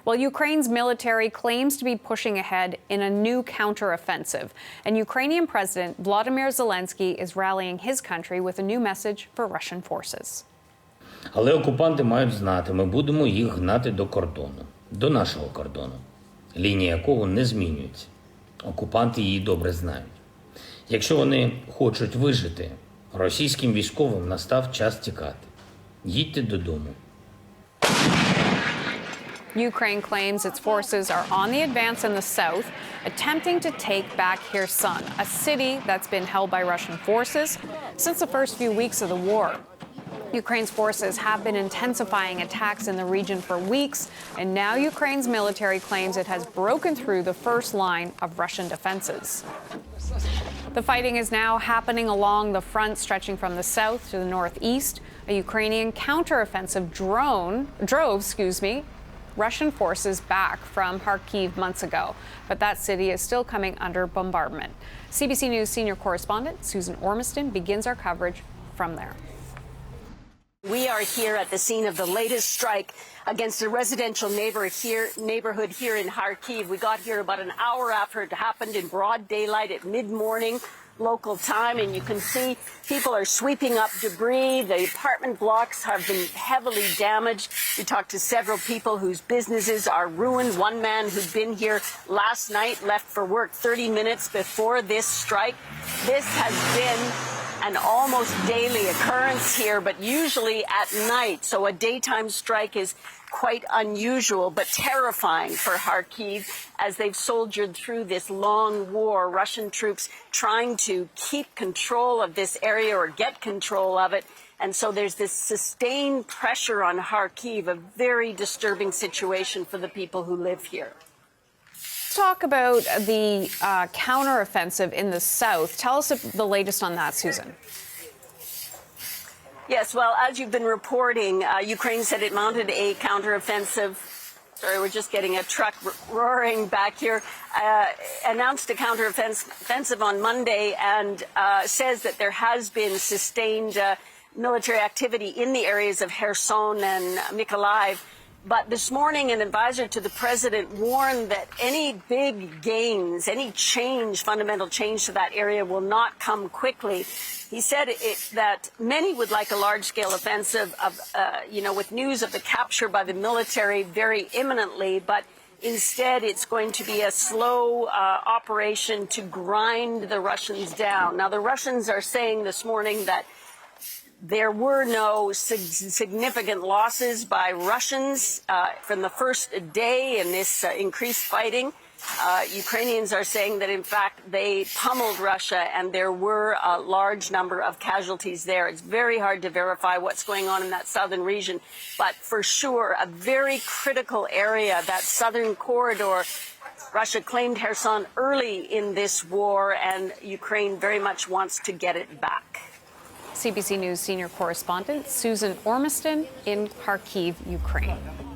Well, Ukraine's military claims to be pushing ahead in a new counteroffensive. And Ukrainian President Volodymyr Zelenskyy is rallying his country with a new message for Russian forces. Але окупанти мають знати, ми будемо їх гнати до кордону, до нашого кордону, лінія якого не змінюється. Окупанти її добре знають. Якщо вони хочуть вижити, російським військовим настав час тікати. Їдьте додому. Ukraine claims its forces are on the advance in the south, attempting to take back Kherson, a city that's been held by Russian forces since the first few weeks of the war. Ukraine's forces have been intensifying attacks in the region for weeks, and now Ukraine's military claims it has broken through the first line of Russian defenses. The fighting is now happening along the front stretching from the south to the northeast. A Ukrainian counteroffensive drove Russian forces back from Kharkiv months ago, but that city is still coming under bombardment. CBC News senior correspondent Susan Ormiston begins our coverage from there. We are here at the scene of the latest strike against a residential neighborhood here in Kharkiv. We got here about an hour after it happened in broad daylight at mid-morning local time, and you can see people are sweeping up debris. The apartment blocks have been heavily damaged. We talked to several people whose businesses are ruined. One man who'd been here last night left for work 30 minutes before this strike. This has been an almost daily occurrence here, but usually at night. So a daytime strike is quite unusual, but terrifying for Kharkiv as they've soldiered through this long war. Russian troops trying to keep control of this area or get control of it. And so there's this sustained pressure on Kharkiv, a very disturbing situation for the people who live here. Talk about the counteroffensive in the south. Tell us the latest on that, Susan. Yes, well, as you've been reporting, Ukraine said it mounted a counteroffensive. Sorry, we're just getting a truck roaring back here. Announced a counteroffensive on Monday and says that there has been sustained military activity in the areas of Kherson and Mykolaiv. But this morning, an advisor to the president warned that any big gains, any change, fundamental change to that area will not come quickly. He said that many would like a large-scale offensive with news of the capture by the military very imminently, but instead it's going to be a slow operation to grind the Russians down. Now, the Russians are saying this morning that there were no significant losses by Russians from the first day in this increased fighting. Ukrainians are saying that, in fact, they pummeled Russia and there were a large number of casualties there. It's very hard to verify what's going on in that southern region, but for sure, a very critical area, that southern corridor. Russia claimed Kherson early in this war, and Ukraine very much wants to get it back. CBC News senior correspondent Susan Ormiston in Kharkiv, Ukraine.